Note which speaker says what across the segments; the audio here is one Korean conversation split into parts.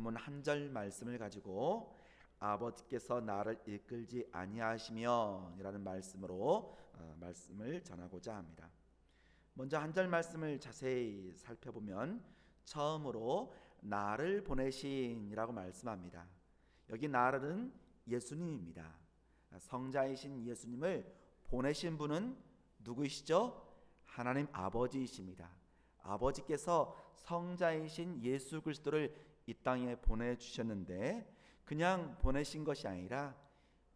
Speaker 1: 본문 한 절 말씀을 가지고 아버지께서 나를 이끌지 아니하시며 이라는 말씀으로 말씀을 전하고자 합니다. 먼저 한 절 말씀을 자세히 살펴보면 처음으로 나를 보내신이라고 말씀합니다. 여기 나를 예수님입니다. 성자이신 예수님을 보내신 분은 누구이시죠? 하나님 아버지이십니다. 아버지께서 성자이신 예수 그리스도를 이 땅에 보내주셨는데 그냥 보내신 것이 아니라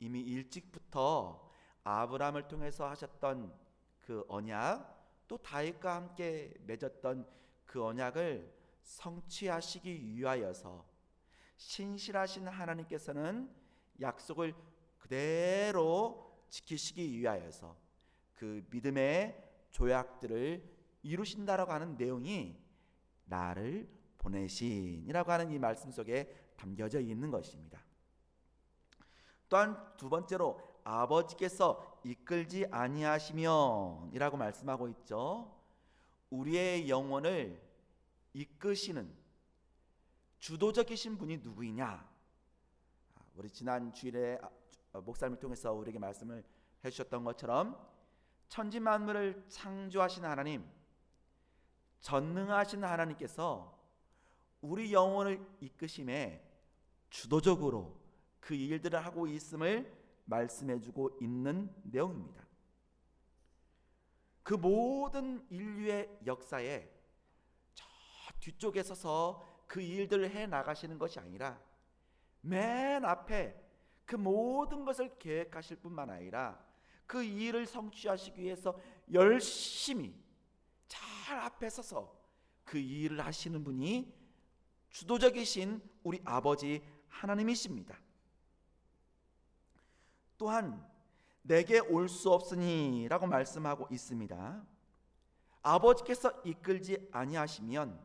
Speaker 1: 이미 일찍부터 아브라함을 통해서 하셨던 그 언약, 또 다윗과 함께 맺었던 그 언약을 성취하시기 위하여서 신실하신 하나님께서는 약속을 그대로 지키시기 위하여서 그 믿음의 조약들을 이루신다라고 하는 내용이 나를 보내신이라고 하는 이 말씀 속에 담겨져 있는 것입니다. 또한 두 번째로 아버지께서 이끌지 아니하시며 이라고 말씀하고 있죠. 우리의 영혼을 이끄시는 주도적이신 분이 누구이냐? 우리 지난 주일에 목사님을 통해서 우리에게 말씀을 해주셨던 것처럼 천지 만물을 창조하신 하나님, 전능하신 하나님께서 우리 영혼을 이끄심에 주도적으로 그 일들을 하고 있음을 말씀해주고 있는 내용입니다. 그 모든 인류의 역사에 저 뒤쪽에 서서 그 일들을 해 나가시는 것이 아니라 맨 앞에 그 모든 것을 계획하실 뿐만 아니라 그 일을 성취하시기 위해서 열심히 잘 앞에 서서 그 일을 하시는 분이 주도적이신 우리 아버지 하나님이십니다. 또한 내게 올 수 없으니 라고 말씀하고 있습니다. 아버지께서 이끌지 아니하시면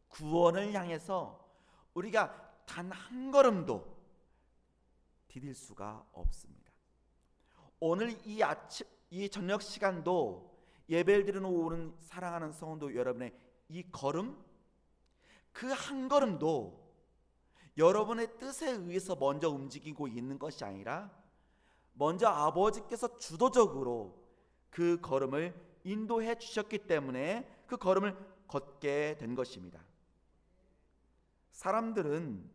Speaker 1: 구원을 향해서 우리가 단 한 걸음도 디딜 수가 없습니다. 오늘 이 저녁 시간도 예배를 드리러 오는 사랑하는 성도 여러분의 이 걸음, 그 한 걸음도 여러분의 뜻에 의해서 먼저 움직이고 있는 것이 아니라 먼저 아버지께서 주도적으로 그 걸음을 인도해 주셨기 때문에 그 걸음을 걷게 된 것입니다. 사람들은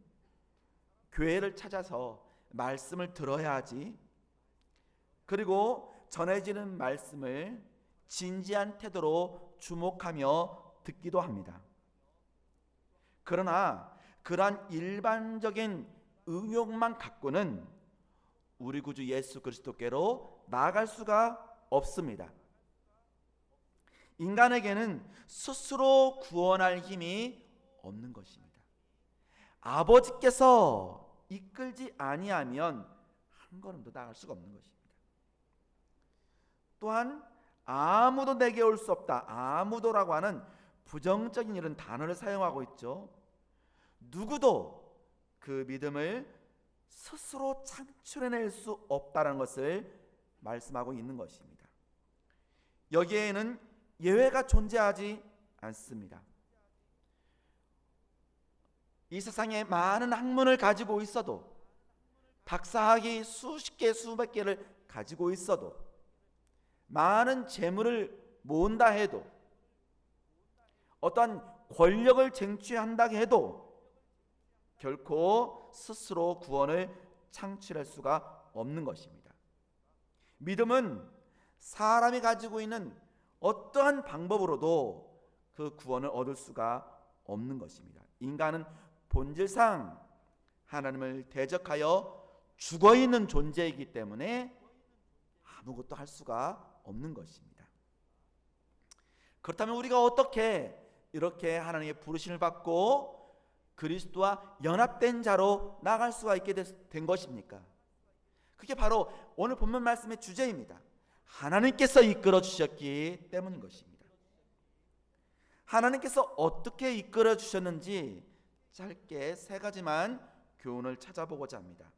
Speaker 1: 교회를 찾아서 말씀을 들어야 하지, 그리고 전해지는 말씀을 진지한 태도로 주목하며 듣기도 합니다. 그러나 그러한 일반적인 의욕만 갖고는 우리 구주 예수 그리스도께로 나아갈 수가 없습니다. 인간에게는 스스로 구원할 힘이 없는 것입니다. 아버지께서 이끌지 아니하면 한 걸음도 나아갈 수가 없는 것입니다. 또한 아무도 내게 올 수 없다. 아무도라고 하는 부정적인 이런 단어를 사용하고 있죠. 누구도 그 믿음을 스스로 창출해낼 수 없다는 것을 말씀하고 있는 것입니다. 여기에는 예외가 존재하지 않습니다. 이 세상에 많은 학문을 가지고 있어도, 박사학위 수십 개 수백 개를 가지고 있어도, 많은 재물을 모은다 해도, 어떠한 권력을 쟁취한다 해도 결코 스스로 구원을 창출할 수가 없는 것입니다. 믿음은 사람이 가지고 있는 어떠한 방법으로도 그 구원을 얻을 수가 없는 것입니다. 인간은 본질상 하나님을 대적하여 죽어있는 존재이기 때문에 아무것도 할 수가 없는 것입니다. 그렇다면 우리가 어떻게 이렇게 하나님의 부르심을 받고 그리스도와 연합된 자로 나아갈 수가 있게 된 것입니까? 그게 바로 오늘 본문 말씀의 주제입니다. 하나님께서 이끌어 주셨기 때문인 것입니다. 하나님께서 어떻게 이끌어 주셨는지 짧게 세 가지만 교훈을 찾아보고자 합니다.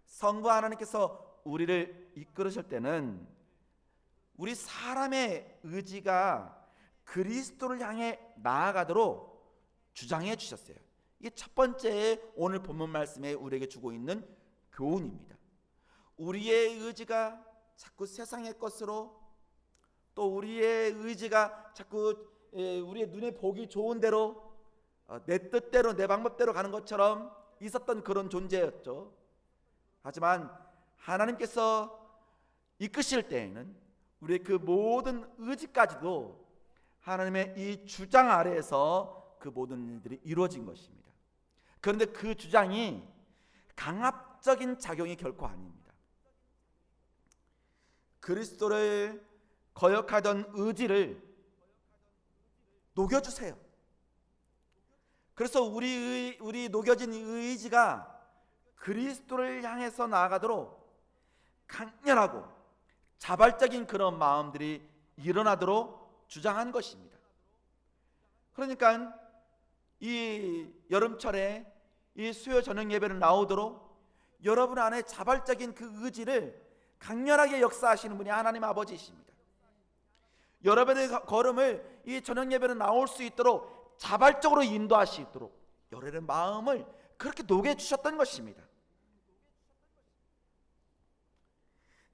Speaker 1: 성부 하나님께서 우리를 이끌으실 때는 우리 사람의 의지가 그리스도를 향해 나아가도록 주장해 주셨어요. 이 첫 번째 오늘 본문 말씀에 우리에게 주고 있는 교훈입니다. 우리의 의지가 자꾸 세상의 것으로, 또 우리의 의지가 자꾸 우리의 눈에 보기 좋은 대로, 내 뜻대로 내 방법대로 가는 것처럼 있었던 그런 존재였죠. 하지만 하나님께서 이끄실 때에는 우리의 그 모든 의지까지도 하나님의 이 주장 아래에서 그 모든 일들이 이루어진 것입니다. 그런데 그 주장이 강압적인 작용이 결코 아닙니다. 그리스도를 거역하던 의지를 녹여주세요. 그래서 우리 녹여진 의지가 그리스도를 향해서 나아가도록 강렬하고 자발적인 그런 마음들이 일어나도록 주장한 것입니다. 그러니까 이 여름철에 이 수요 저녁 예배를 나오도록 여러분 안에 자발적인 그 의지를 강렬하게 역사하시는 분이 하나님 아버지이십니다. 여러분의 걸음을 이 저녁 예배로 나올 수 있도록 자발적으로 인도하시도록 여러분의 마음을 그렇게 녹여주셨던 것입니다.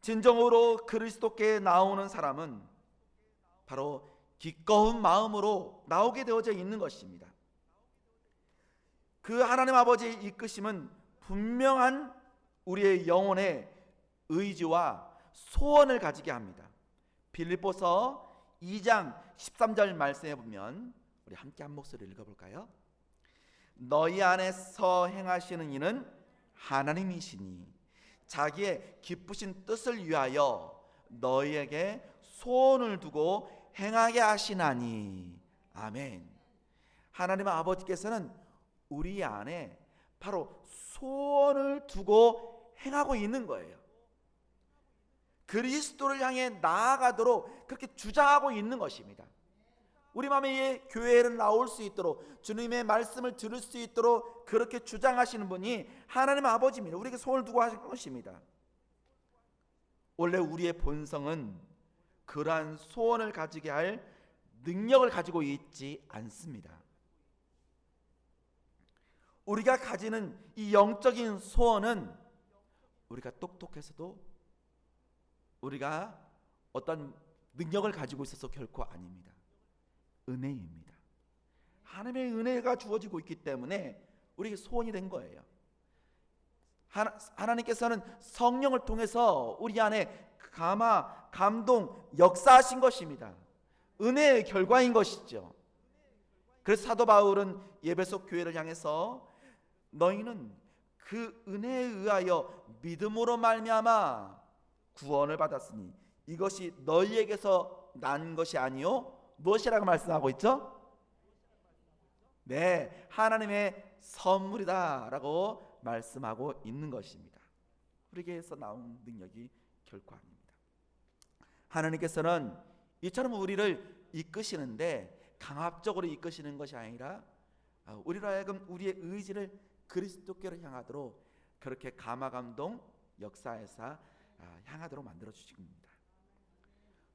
Speaker 1: 진정으로 그리스도께 나오는 사람은 바로 기꺼운 마음으로 나오게 되어져 있는 것입니다. 그 하나님 아버지의 이끄심은 분명한 우리의 영혼의 의지와 소원을 가지게 합니다. 빌립보서 2장 13절 말씀에 보면 우리 함께 한 목소리를 읽어볼까요? 너희 안에서 행하시는 이는 하나님이시니 자기의 기쁘신 뜻을 위하여 너희에게 소원을 두고 행하게 하시나니. 아멘. 하나님 아버지께서는 우리 안에 바로 소원을 두고 행하고 있는 거예요. 그리스도를 향해 나아가도록 그렇게 주장하고 있는 것입니다. 우리 마음에 교회를 나올 수 있도록, 주님의 말씀을 들을 수 있도록 그렇게 주장하시는 분이 하나님 아버지입니다. 우리에게 소원을 두고 하신 것입니다. 원래 우리의 본성은 그러한 소원을 가지게 할 능력을 가지고 있지 않습니다. 우리가 가지는 이 영적인 소원은 우리가 똑똑해서도 우리가 어떤 능력을 가지고 있어서 결코 아닙니다. 은혜입니다. 하나님의 은혜가 주어지고 있기 때문에 우리에게 소원이 된 거예요. 하나님께서는 성령을 통해서 우리 안에 감동, 역사하신 것입니다. 은혜의 결과인 것이죠. 그래서 사도 바울은 에베소 교회를 향해서 너희는 그 은혜에 의하여 믿음으로 말미암아 구원을 받았으니 이것이 너희에게서 난 것이 아니요 무엇이라고 말씀하고 있죠? 네, 하나님의 선물이다 라고 말씀하고 있는 것입니다. 우리에게서 나온 능력이 결코 아닙니다. 하나님께서는 이처럼 우리를 이끄시는데 강압적으로 이끄시는 것이 아니라 우리로 하여금 우리의 의지를 그리스도께로 향하도록 그렇게 감화감동 역사에서 향하도록 만들어 주신 겁니다.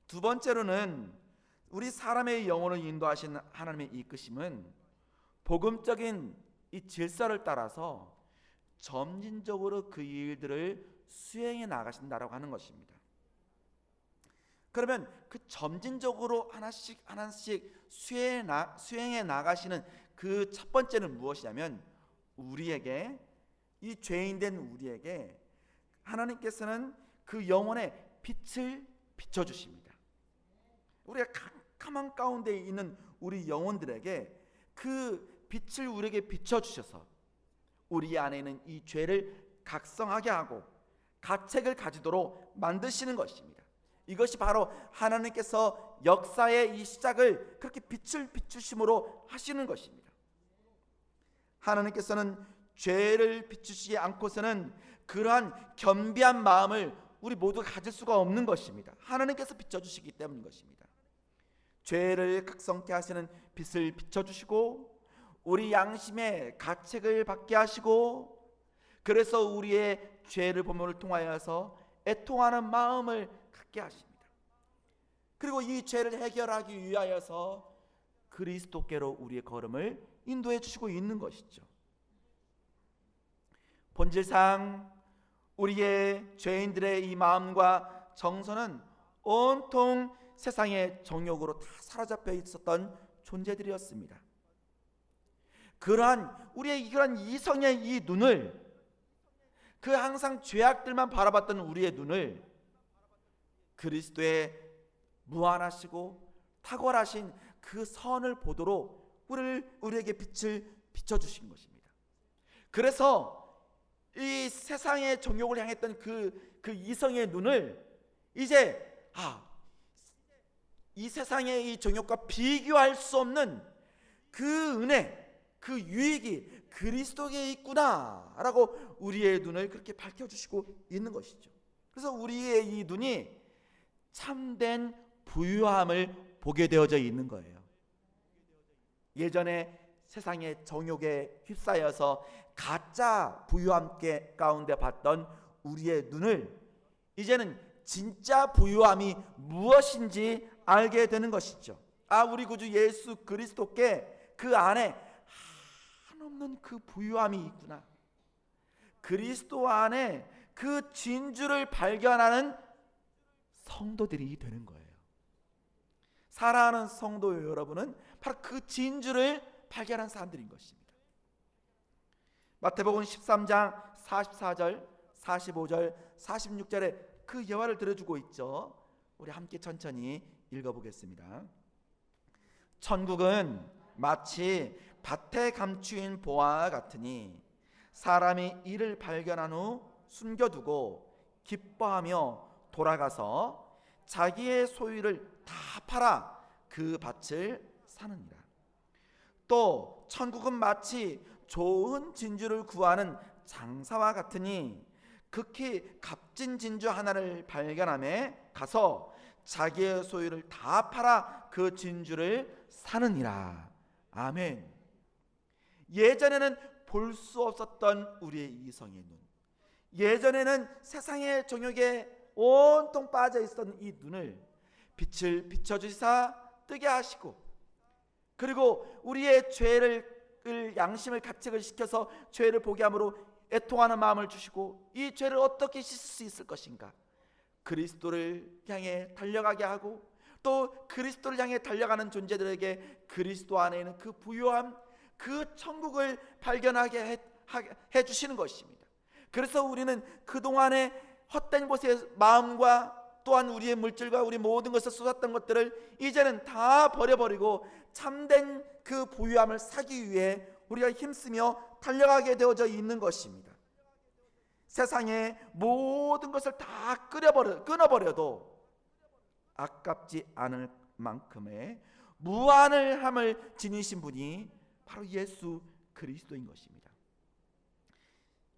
Speaker 1: 두 번째로는 우리 사람의 영혼을 인도하신 하나님의 이끄심은 복음적인 이 질서를 따라서 점진적으로 그 일들을 수행해 나가신다라고 하는 것입니다. 그러면 그 점진적으로 하나씩 수행해 나가시는 그 첫 번째는 무엇이냐면 우리에게, 이 죄인된 우리에게 하나님께서는 그 영혼의 빛을 비춰주십니다. 우리가 캄캄한 가운데 있는 우리 영혼들에게 그 빛을 우리에게 비춰주셔서 우리 안에 있는 이 죄를 각성하게 하고 가책을 가지도록 만드시는 것입니다. 이것이 바로 하나님께서 역사의 이 시작을 그렇게 빛을 비추심으로 하시는 것입니다. 하나님께서는 죄를 비추시지 않고서는 그러한 겸비한 마음을 우리 모두가 가질 수가 없는 것입니다. 하나님께서 비춰주시기 때문인 것입니다. 죄를 각성케 하시는 빛을 비춰주시고 우리 양심의 가책을 받게 하시고 그래서 우리의 죄를 본문을 통하여서 애통하는 마음을 갖게 하십니다. 그리고 이 죄를 해결하기 위하여서 그리스도께로 우리의 걸음을 인도해 주시고 있는 것이죠. 본질상 우리의 죄인들의 이 마음과 정서는 온통 세상의 정욕으로 다 사로잡혀 있었던 존재들이었습니다. 그러한 우리의 이러한 이성의 이 눈을, 그 항상 죄악들만 바라봤던 우리의 눈을 그리스도의 무한하시고 탁월하신 그 선을 보도록 우리에게 빛을 비춰주신 것입니다. 그래서 이 세상의 정욕을 향했던 그 이성의 눈을 이제 이 세상의 이 정욕과 비교할 수 없는 그 은혜, 그 유익이 그리스도에 있구나라고 우리의 눈을 그렇게 밝혀주시고 있는 것이죠. 그래서 우리의 이 눈이 참된 부유함을 보게 되어져 있는 거예요. 예전에 세상의 정욕에 휩싸여서 가짜 부유함 가운데 봤던 우리의 눈을 이제는 진짜 부유함이 무엇인지 알게 되는 것이죠. 우리 구주 예수 그리스도께 그 안에 한없는 그 부유함이 있구나. 그리스도 안에 그 진주를 발견하는 성도들이 되는 거예요. 사랑하는 성도 여러분은 바로 그 진주를 발견한 사람들인 것입니다. 마태복음 13장 44절, 45절, 46절에 그 예화를 들어주고 있죠. 우리 함께 천천히 읽어보겠습니다. 천국은 마치 밭에 감추인 보화와 같으니 사람이 이를 발견한 후 숨겨두고 기뻐하며 돌아가서 자기의 소유를 다 팔아 그 밭을 사느니라. 또 천국은 마치 좋은 진주를 구하는 장사와 같으니 극히 값진 진주 하나를 발견함에 가서 자기의 소유를 다 팔아 그 진주를 사느니라. 아멘. 예전에는 볼 수 없었던 우리의 이성의 눈, 예전에는 세상의 정욕에 온통 빠져 있었던 이 눈을 빛을 비춰주시사 뜨게 하시고, 그리고 우리의 죄를 양심을 가책을 시켜서 죄를 보게 함으로 애통하는 마음을 주시고, 이 죄를 어떻게 씻을 수 있을 것인가, 그리스도를 향해 달려가게 하고, 또 그리스도를 향해 달려가는 존재들에게 그리스도 안에 있는 그 부유함, 그 천국을 발견하게 해주시는 것입니다. 그래서 우리는 그동안에 헛된 곳에 마음과 또한 우리의 물질과 우리 모든 것을 쏟았던 것들을 이제는 다 버려버리고 참된 그 부유함을 사기 위해 우리가 힘쓰며 달려가게 되어져 있는 것입니다. 세상의 모든 것을 다 끊어버려도 아깝지 않을 만큼의 무한을 함을 지니신 분이 바로 예수 그리스도인 것입니다.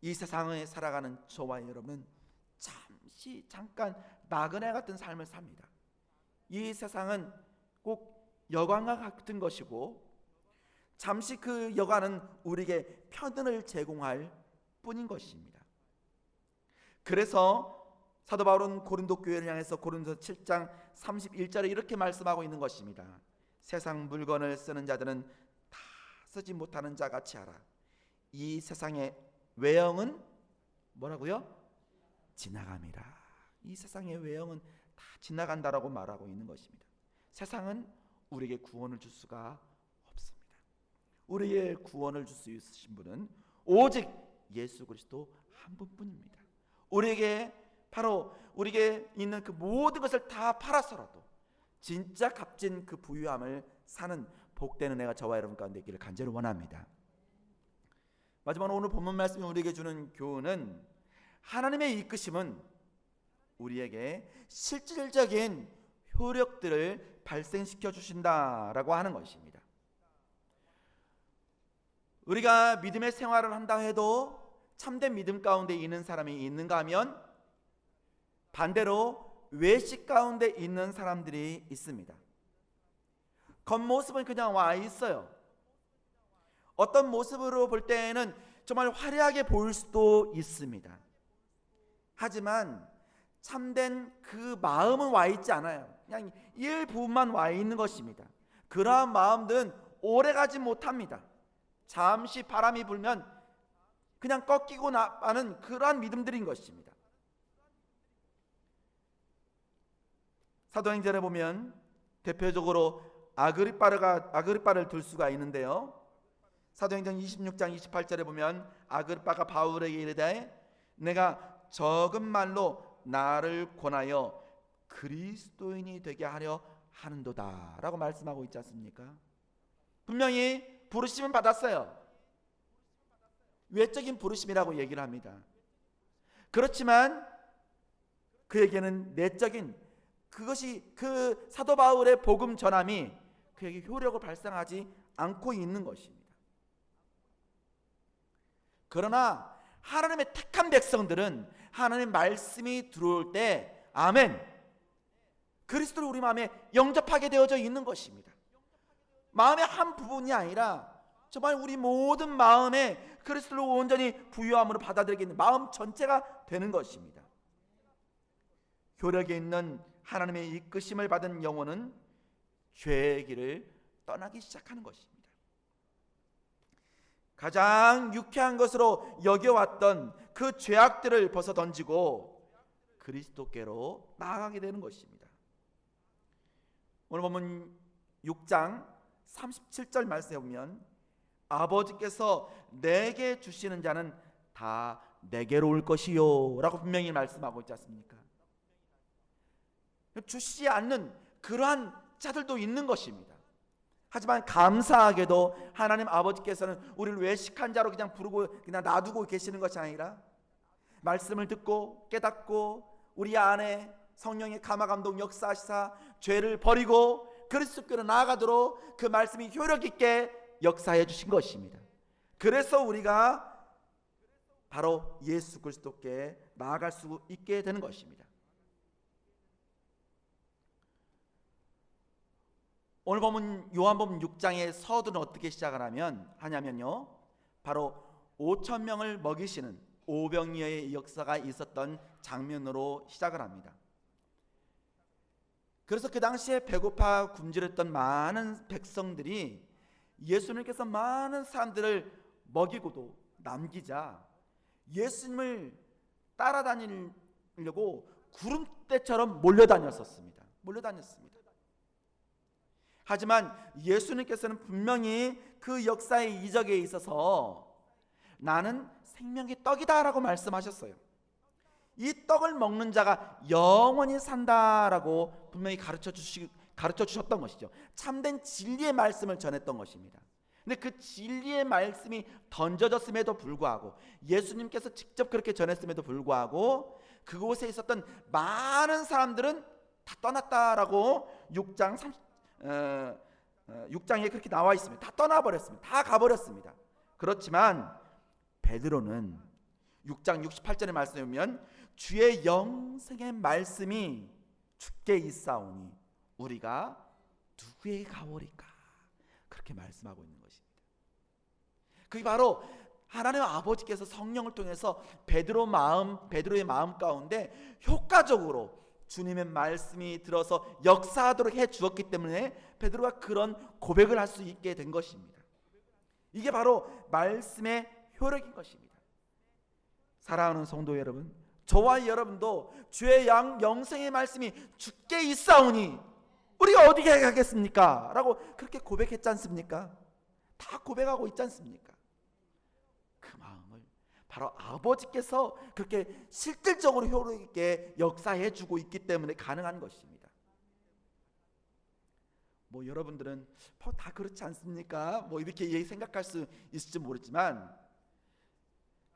Speaker 1: 이 세상에 살아가는 저와 여러분은 잠깐 나그네 같은 삶을 삽니다. 이 세상은 꼭 여관과 같은 것이고, 잠시 그 여관은 우리에게 편을 제공할 뿐인 것입니다. 그래서 사도 바울은 고린도 교회를 향해서 고린도서 7장 31절에 이렇게 말씀하고 있는 것입니다. 세상 물건을 쓰는 자들은 다 쓰지 못하는 자 같이 하라. 이 세상의 외형은 뭐라고요? 지나감이라. 이 세상의 외형은 다 지나간다라고 말하고 있는 것입니다. 세상은 우리에게 구원을 줄 수가 없습니다. 우리의 구원을 줄 수 있으신 분은 오직 예수 그리스도 한 분뿐입니다. 우리에게 바로 우리에게 있는 그 모든 것을 다 팔아서라도 진짜 값진 그 부유함을 사는 복된 은혜가 저와 여러분 가운데 있기를 간절히 원합니다. 마지막으로 오늘 본문 말씀이 우리에게 주는 교훈은, 하나님의 이끄심은 우리에게 실질적인 효력들을 발생시켜 주신다라고 하는 것입니다. 우리가 믿음의 생활을 한다 해도 참된 믿음 가운데 있는 사람이 있는가 하면 반대로 외식 가운데 있는 사람들이 있습니다. 겉모습은 그냥 와 있어요. 어떤 모습으로 볼 때에는 정말 화려하게 보일 수도 있습니다. 하지만 참된 그 마음은 와 있지 않아요. 그냥 일부분만 와 있는 것입니다. 그러한 마음들은 오래가지 못합니다. 잠시 바람이 불면 그냥 꺾이고 나가는 그러한 믿음들인 것입니다. 사도행전에 보면 대표적으로 아그리빠를 들 수가 있는데요. 사도행전 26장 28절에 보면 아그리빠가 바울에게 이르되 내가 적은 말로 나를 권하여 그리스도인이 되게 하려 하는도다 라고 말씀하고 있지 않습니까? 분명히 부르심은 받았어요. 외적인 부르심이라고 얘기를 합니다. 그렇지만 그에게는 내적인, 그것이 그 사도 바울의 복음 전함이 그에게 효력을 발생하지 않고 있는 것입니다. 그러나 하나님의 택한 백성들은 하나님의 말씀이 들어올 때 아멘, 그리스도를 우리 마음에 영접하게 되어져 있는 것입니다. 마음의 한 부분이 아니라 정말 우리 모든 마음에 그리스도를 온전히 부유함으로 받아들이게 있는 마음 전체가 되는 것입니다. 효력에 있는 하나님의 이끄심을 받은 영혼은 죄의 길을 떠나기 시작하는 것입니다. 가장 유쾌한 것으로 여겨왔던 그 죄악들을 벗어던지고 그리스도께로 나아가게 되는 것입니다. 오늘 보면 6장 37절 말씀에 보면 아버지께서 내게 주시는 자는 다 내게로 올 것이요 라고 분명히 말씀하고 있지 않습니까? 주시지 않는 그러한 자들도 있는 것입니다. 하지만 감사하게도 하나님 아버지께서는 우리를 외식한 자로 그냥 부르고 그냥 놔두고 계시는 것이 아니라 말씀을 듣고 깨닫고 우리 안에 성령의 감화감동 역사하시사 죄를 버리고 그리스도께로 나아가도록 그 말씀이 효력 있게 역사해 주신 것입니다. 그래서 우리가 바로 예수 그리스도께 나아갈 수 있게 되는 것입니다. 오늘 보면 요한복음 6장의 서두는 어떻게 시작을 하냐면요, 바로 5,000명을 먹이시는 오병이어의 역사가 있었던 장면으로 시작을 합니다. 그래서 그 당시에 배고파 굶주렸던 많은 백성들이 예수님께서 많은 사람들을 먹이고도 남기자 예수님을 따라다니려고 구름대처럼 몰려다녔습니다. 하지만 예수님께서는 분명히 그 역사의 이적에 있어서 나는 생명의 떡이다 라고 말씀하셨어요. 이 떡을 먹는 자가 영원히 산다라고 분명히 가르쳐 주셨던 것이죠. 참된 진리의 말씀을 전했던 것입니다. 근데 그 진리의 말씀이 던져졌음에도 불구하고 예수님께서 직접 그렇게 전했음에도 불구하고 그곳에 있었던 많은 사람들은 다 떠났다라고 6장에 그렇게 나와 있습니다. 다 떠나버렸습니다. 다 가버렸습니다. 그렇지만 베드로는 6장 68절의 말씀에 보면 주의 영생의 말씀이 주께 있사오니 우리가 누구에게 가오리까 그렇게 말씀하고 있는 것입니다. 그게 바로 하나님 아버지께서 성령을 통해서 베드로의 마음 가운데 효과적으로 주님의 말씀이 들어서 역사하도록 해 주었기 때문에 베드로가 그런 고백을 할 수 있게 된 것입니다. 이게 바로 말씀의 효력인 것입니다. 사랑하는 성도 여러분, 저와 여러분도 주의 영생의 말씀이 주께 있사오니 우리가 어디에 가겠습니까? 라고 그렇게 고백했지 않습니까? 다 고백하고 있지 않습니까? 그 마음을 바로 아버지께서 그렇게 실질적으로 효력 있게 역사해 주고 있기 때문에 가능한 것입니다. 뭐 여러분들은 다 그렇지 않습니까? 뭐 이렇게 생각할 수 있을지 모르지만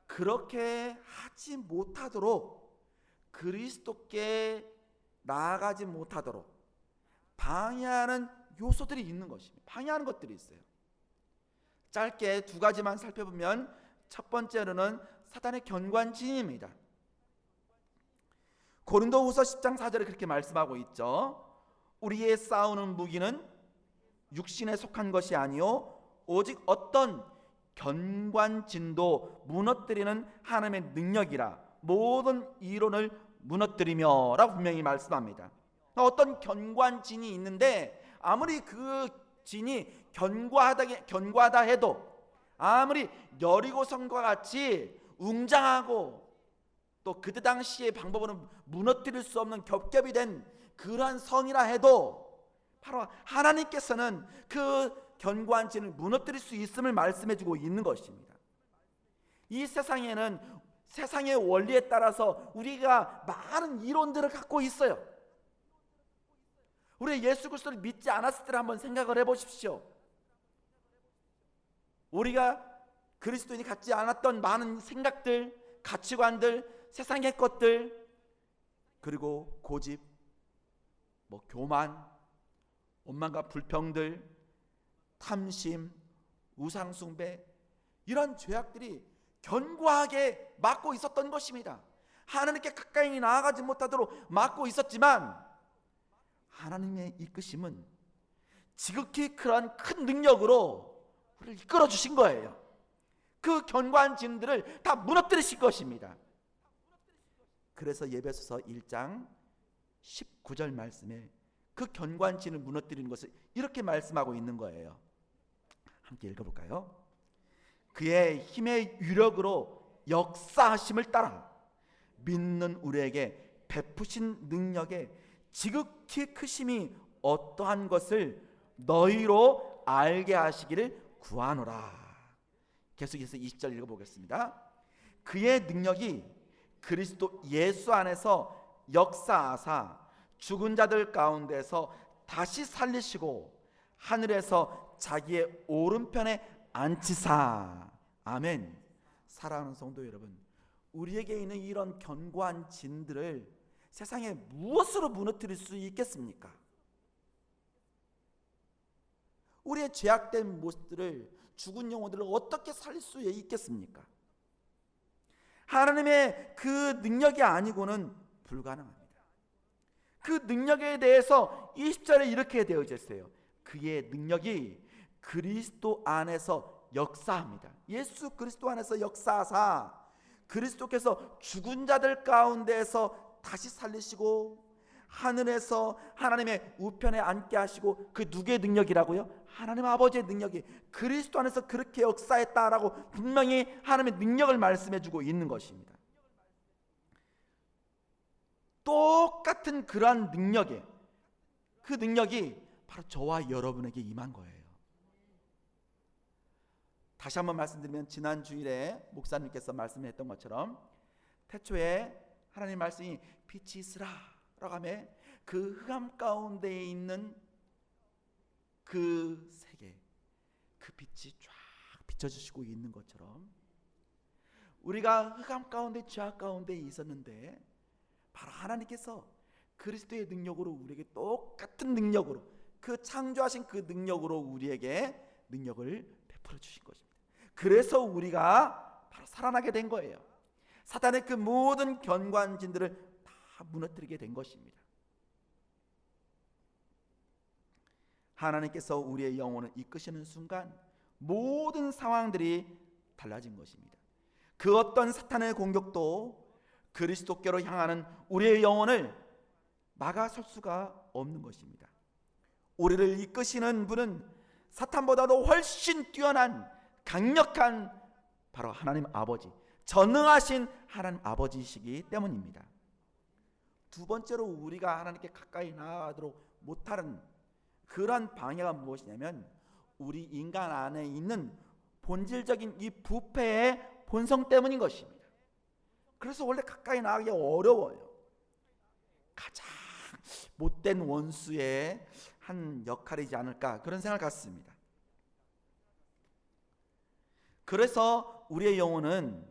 Speaker 1: 그렇게 하지 못하도록 그리스도께 나아가지 못하도록 방해하는 요소들이 있는 것입니다. 방해하는 것들이 있어요. 짧게 두 가지만 살펴보면 첫 번째로는 사단의 견관진입니다. 고린도후서 10장 4절에 그렇게 말씀하고 있죠. 우리의 싸우는 무기는 육신에 속한 것이 아니요 오직 어떤 견관진도 무너뜨리는 하나님의 능력이라 모든 이론을 무너뜨리며 라고 분명히 말씀합니다. 어떤 견관진이 있는데 아무리 그 진이 견고하다 해도 아무리 여리고성과 같이 웅장하고 또 그때 당시의 방법으로는 무너뜨릴 수 없는 겹겹이 된 그러한 성이라 해도 바로 하나님께서는 그 견고한 진을 무너뜨릴 수 있음을 말씀해주고 있는 것입니다. 이 세상에는 세상의 원리에 따라서 우리가 많은 이론들을 갖고 있어요. 우리 예수 그리스도를 믿지 않았을 때를 한번 생각을 해보십시오. 우리가 그리스도인이 갖지 않았던 많은 생각들, 가치관들, 세상의 것들, 그리고 고집, 교만, 원망과 불평들, 탐심, 우상숭배, 이런 죄악들이 견고하게 막고 있었던 것입니다. 하나님께 가까이 나아가지 못하도록 막고 있었지만 하나님의 이끄심은 지극히 그러한 큰 능력으로 우리를 이끌어 주신 거예요. 그 견고한 진들을 다 무너뜨리신 것입니다. 그래서 에베소서 1장 19절 말씀에 그 견고한 진을 무너뜨리는 것을 이렇게 말씀하고 있는 거예요. 함께 읽어볼까요? 그의 힘의 유력으로 역사하심을 따라 믿는 우리에게 베푸신 능력에 지극히 크심이 어떠한 것을 너희로 알게 하시기를 구하노라. 계속해서 20절 읽어보겠습니다. 그의 능력이 그리스도 예수 안에서 역사하사 죽은 자들 가운데서 다시 살리시고 하늘에서 자기의 오른편에 앉히사. 아멘. 사랑하는 성도 여러분, 우리에게 있는 이런 견고한 진들을 세상에 무엇으로 무너뜨릴 수 있겠습니까? 우리의 죄악된 모습들을, 죽은 영혼들을 어떻게 살릴 수 있겠습니까? 하나님의 그 능력이 아니고는 불가능합니다. 그 능력에 대해서 20절에 이렇게 되어져 있어요. 그의 능력이 그리스도 안에서 역사합니다. 예수 그리스도 안에서 역사하사 그리스도께서 죽은 자들 가운데에서 다시 살리시고 하늘에서 하나님의 우편에 앉게 하시고, 그 누구의 능력이라고요? 하나님 아버지의 능력이 그리스도 안에서 그렇게 역사했다라고 분명히 하나님의 능력을 말씀해주고 있는 것입니다. 똑같은 그러한 능력에, 그 능력이 바로 저와 여러분에게 임한 거예요. 다시 한번 말씀드리면, 지난 주일에 목사님께서 말씀했던 것처럼 태초에 하나님 말씀이 빛이 있으라 라고 하며 그 흑암 가운데에 있는 그 세계, 그 빛이 쫙 비춰주시고 있는 것처럼 우리가 흑암 가운데, 죄악 가운데 있었는데 바로 하나님께서 그리스도의 능력으로 우리에게 똑같은 능력으로, 그 창조하신 그 능력으로 우리에게 능력을 베풀어 주신 것입니다. 그래서 우리가 바로 살아나게 된 거예요. 사단의 그 모든 견고한진들을 다 무너뜨리게 된 것입니다. 하나님께서 우리의 영혼을 이끄시는 순간 모든 상황들이 달라진 것입니다. 그 어떤 사탄의 공격도 그리스도께로 향하는 우리의 영혼을 막아설 수가 없는 것입니다. 우리를 이끄시는 분은 사탄보다도 훨씬 뛰어난 강력한 바로 하나님 아버지, 전능하신 하나님 아버지이시기 때문입니다. 두 번째로 우리가 하나님께 가까이 나아가도록 못하는 그러한 방해가 무엇이냐면, 우리 인간 안에 있는 본질적인 이 부패의 본성 때문인 것입니다. 그래서 원래 가까이 나가기 어려워요. 가장 못된 원수의 한 역할이지 않을까, 그런 생각을 갖습니다. 그래서 우리의 영혼은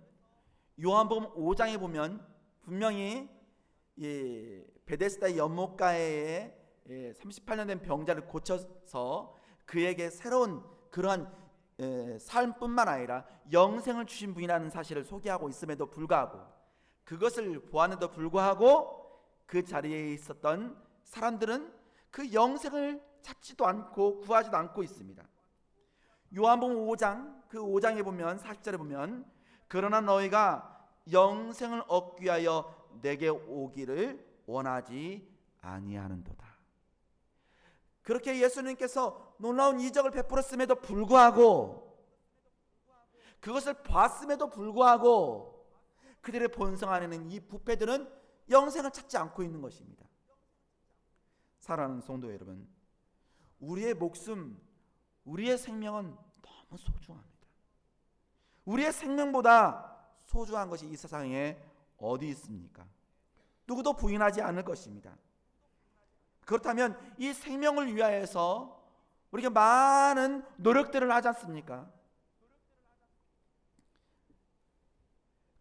Speaker 1: 요한복음 5장에 보면 분명히 베데스다 연못가에 38년 된 병자를 고쳐서 그에게 새로운 그러한 삶뿐만 아니라 영생을 주신 분이라는 사실을 소개하고 있음에도 불구하고, 그것을 보았는데도 불구하고 그 자리에 있었던 사람들은 그 영생을 찾지도 않고 구하지도 않고 있습니다. 요한복음 5장, 그 5장에 보면 40절에 보면, 그러나 너희가 영생을 얻기 위하여 내게 오기를 원하지 아니하는도다. 그렇게 예수님께서 놀라운 이적을 베풀었음에도 불구하고 그것을 봤음에도 불구하고 그들의 본성 안에는 이 부패들은 영생을 찾지 않고 있는 것입니다. 사랑하는 성도 여러분, 우리의 목숨, 우리의 생명은 너무 소중합니다. 우리의 생명보다 소중한 것이 이 세상에 어디 있습니까? 누구도 부인하지 않을 것입니다. 그렇다면 이 생명을 위하여서 우리가 많은 노력들을 하지 않습니까?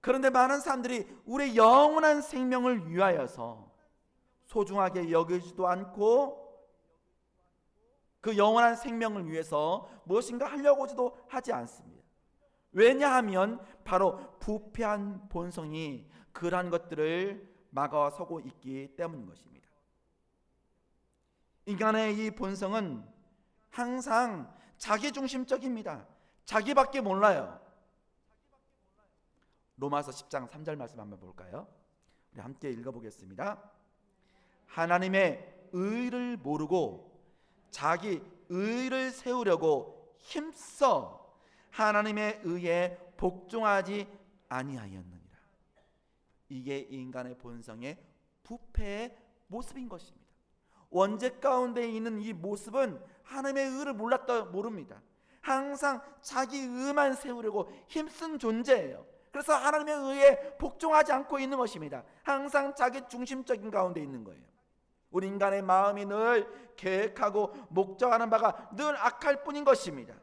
Speaker 1: 그런데 많은 사람들이 우리의 영원한 생명을 위하여서 소중하게 여기지도 않고 그 영원한 생명을 위해서 무엇인가 하려고 하지도 하지 않습니다. 왜냐하면 바로 부패한 본성이 그러한 것들을 막아서고 있기 때문인 것입니다. 인간의 이 본성은 항상 자기중심적입니다. 자기밖에 몰라요. 로마서 10장 3절 말씀 한번 볼까요? 우리 함께 읽어보겠습니다. 하나님의 의를 모르고 자기 의를 세우려고 힘써 하나님의 의에 복종하지 아니하였느니라. 이게 인간의 본성의 부패의 모습인 것입니다. 원죄 가운데 있는 이 모습은 하나님의 의를 모릅니다. 항상 자기 의만 세우려고 힘쓴 존재예요. 그래서 하나님의 의에 복종하지 않고 있는 것입니다. 항상 자기 중심적인 가운데 있는 거예요. 우리 인간의 마음이 늘 계획하고 목적하는 바가 늘 악할 뿐인 것입니다.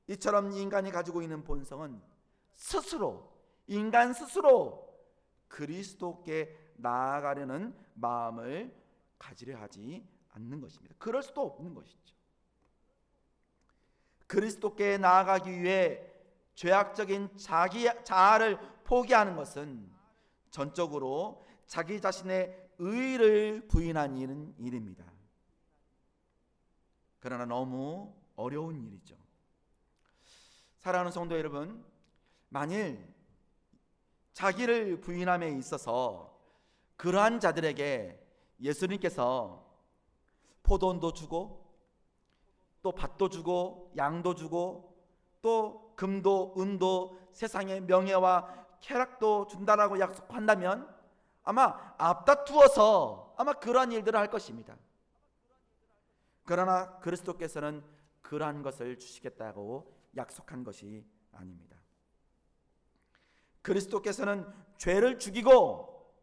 Speaker 1: 이처럼 인간이 가지고 있는 본성은 인간 스스로 그리스도께 나아가려는 마음을 가지려 하지 않는 것입니다. 그럴 수도 없는 것이죠. 그리스도께 나아가기 위해 죄악적인 자기 자아를 포기하는 것은 전적으로 자기 자신의 의의를 부인한 일입니다. 그러나 너무 어려운 일이죠. 사랑하는 성도 여러분, 만일 자기를 부인함에 있어서 그러한 자들에게 예수님께서 포도원도 주고 또 밭도 주고 양도 주고 또 금도 은도 세상의 명예와 쾌락도 준다라고 약속한다면 아마 앞다투어서 아마 그러한 일들을 할 것입니다. 그러나 그리스도께서는 그러한 것을 주시겠다고 약속한 것이 아닙니다. 그리스도께서는 죄를 죽이고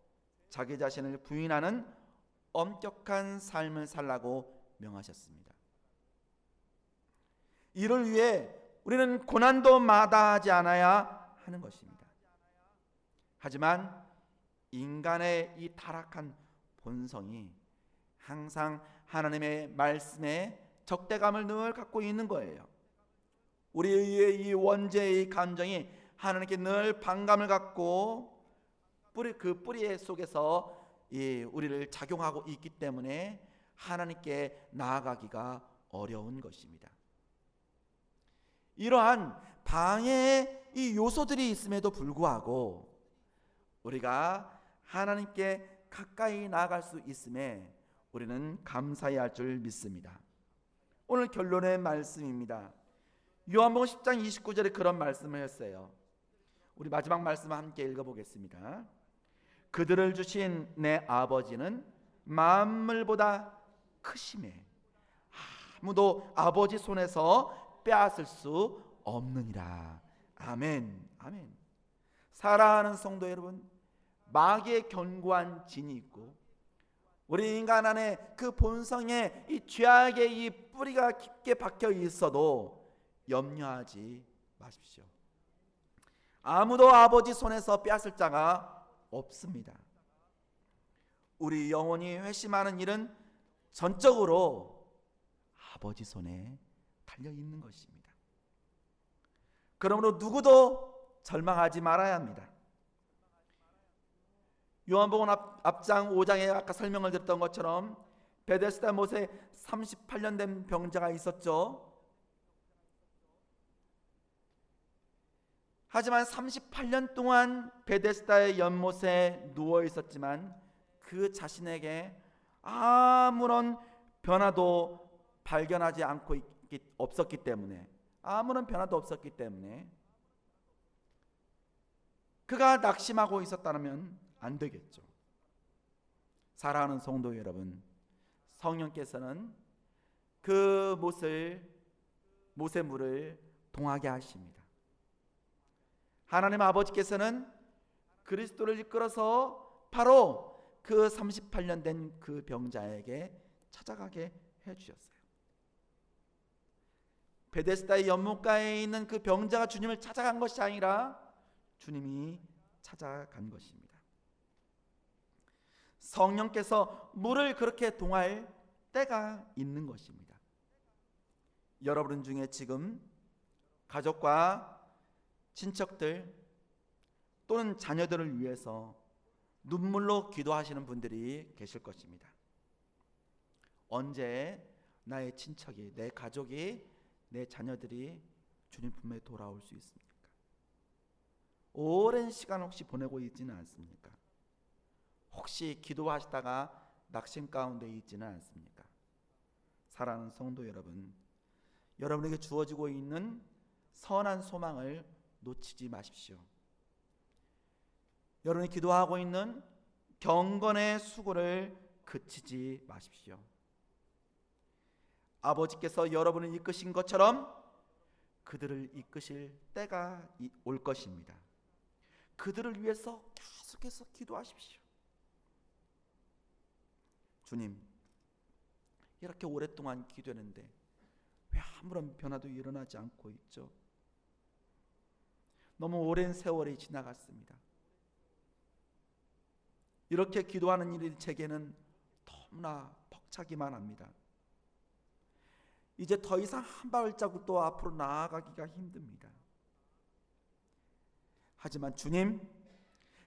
Speaker 1: 자기 자신을 부인하는 엄격한 삶을 살라고 명하셨습니다. 이를 위해 우리는 고난도 마다하지 않아야 하는 것입니다. 하지만 인간의 이 타락한 본성이 항상 하나님의 말씀에 적대감을 늘 갖고 있는 거예요. 우리의 이 원죄의 감정이 하나님께 늘 반감을 갖고 그 뿌리 속에서 우리를 작용하고 있기 때문에 하나님께 나아가기가 어려운 것입니다. 이러한 방해의 이 요소들이 있음에도 불구하고 우리가 하나님께 가까이 나아갈 수 있음에 우리는 감사해야 할 줄 믿습니다. 오늘 결론의 말씀입니다. 요한복음 10장 29절에 그런 말씀을 했어요. 우리 마지막 말씀 함께 읽어보겠습니다. 그들을 주신 내 아버지는 만물보다 크심에 아무도 아버지 손에서 빼앗을 수 없느니라. 아멘. 아멘. 사랑하는 성도 여러분, 마귀의 견고한 진이 있고 우리 인간 안에 그 본성에 이 죄악의 이 뿌리가 깊게 박혀 있어도 염려하지 마십시오. 아무도 아버지 손에서 빼앗을 자가 없습니다. 우리 영혼이 회심하는 일은 전적으로 아버지 손에 달려 있는 것입니다. 그러므로 누구도 절망하지 말아야 합니다. 요한복음 앞장 5장에 아까 설명을 드렸던 것처럼 베데스다 못에 38년 된 병자가 있었죠. 하지만 38년 동안 베데스다의 연못에 누워 있었지만 그 자신에게 아무런 변화도 발견하지 않고 없었기 때문에 아무런 변화도 없었기 때문에 그가 낙심하고 있었다면 안 되겠죠. 사랑하는 성도 여러분, 성령께서는 그 못의 물을 동하게 하십니다. 하나님 아버지께서는 그리스도를 이끌어서 바로 그 38년 된 그 병자에게 찾아가게 해주셨어요. 베데스다의 연못가에 있는 그 병자가 주님을 찾아간 것이 아니라 주님이 찾아간 것입니다. 성령께서 물을 그렇게 동할 때가 있는 것입니다. 여러분 중에 지금 가족과 친척들 또는 자녀들을 위해서 눈물로 기도하시는 분들이 계실 것입니다. 언제 나의 친척이, 내 가족이, 내 자녀들이 주님 품에 돌아올 수 있습니까? 오랜 시간 혹시 보내고 있지는 않습니까? 혹시 기도하시다가 낙심 가운데 있지는 않습니까? 사랑하는 성도 여러분, 여러분에게 주어지고 있는 선한 소망을 놓치지 마십시오. 여러분이 기도하고 있는 경건의 수고를 그치지 마십시오. 아버지께서 여러분을 이끄신 것처럼 그들을 이끄실 때가 올 것입니다. 그들을 위해서 계속해서 기도하십시오. 주님, 이렇게 오랫동안 기도했는데 왜 아무런 변화도 일어나지 않고 있죠? 너무 오랜 세월이 지나갔습니다. 이렇게 기도하는 일이 제게는 너무나 벅차기만 합니다. 이제 더 이상 한 발자국도 앞으로 나아가기가 힘듭니다. 하지만 주님,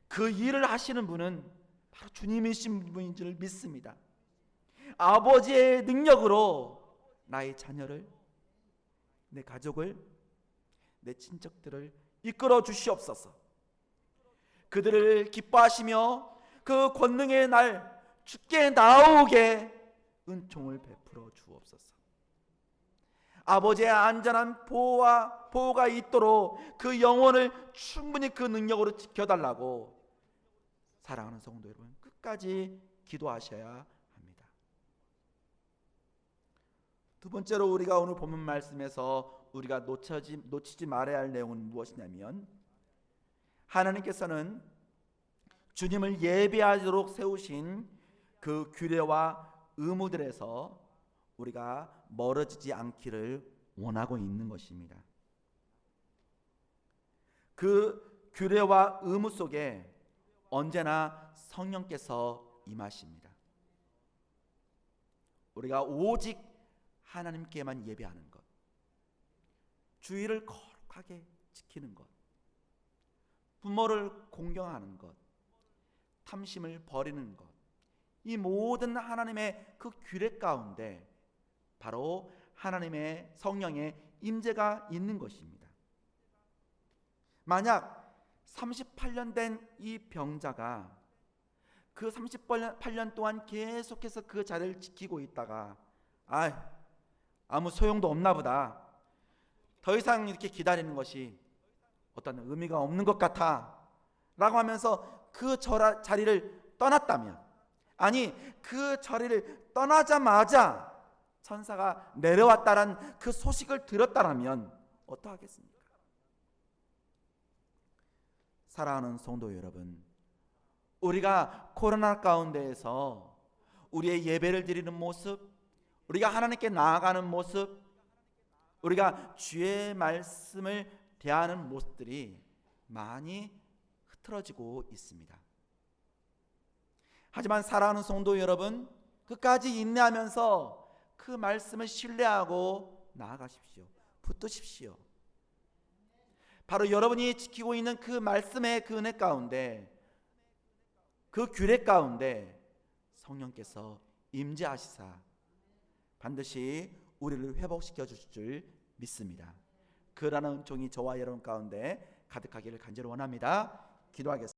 Speaker 1: 그 일을 하시는 분은 바로 주님이신 분인 줄 믿습니다. 아버지의 능력으로 나의 자녀를, 내 가족을, 내 친척들을 이끌어 주시옵소서. 그들을 기뻐하시며 그 권능의 날 주께 나오게 은총을 베풀어 주옵소서. 아버지의 안전한 보호가 있도록 그 영혼을 충분히 그 능력으로 지켜달라고 사랑하는 성도 여러분, 끝까지 기도하셔야 합니다. 두 번째로 우리가 오늘 본문 말씀에서 우리가 놓치지 말아야 할 내용은 무엇이냐면, 하나님께서는 주님을 예배하도록 세우신 그 규례와 의무들에서 우리가 멀어지지 않기를 원하고 있는 것입니다. 그 규례와 의무 속에 언제나 성령께서 임하십니다. 우리가 오직 하나님께만 예배하는 것, 주의를 거룩하게 지키는 것, 부모를 공경하는 것, 탐심을 버리는 것, 이 모든 하나님의 그 규례 가운데 바로 하나님의 성령의 임재가 있는 것입니다. 만약 38년 된 이 병자가 그 38년 동안 계속해서 그 자리를 지키고 있다가 아무 소용도 없나 보다, 더 이상 이렇게 기다리는 것이 어떤 의미가 없는 것 같아 라고 하면서 그 자리를 떠났다면, 아니 그 자리를 떠나자마자 천사가 내려왔다란 그 소식을 들었다라면 어떠하겠습니까? 사랑하는 성도 여러분, 우리가 코로나 가운데에서 우리의 예배를 드리는 모습, 우리가 하나님께 나아가는 모습, 우리가 주의 말씀을 대하는 모습들이 많이 흐트러지고 있습니다. 하지만 사랑하는 성도 여러분, 끝까지 인내하면서 그 말씀을 신뢰하고 나아가십시오. 붙드십시오. 바로 여러분이 지키고 있는 그 말씀의 그 은혜 가운데, 그 규례 가운데 성령께서 임재하시사 반드시 우리를 회복시켜 주실 줄 믿습니다. 그러한 은총이 저와 여러분 가운데 가득하기를 간절히 원합니다. 기도하겠습니다.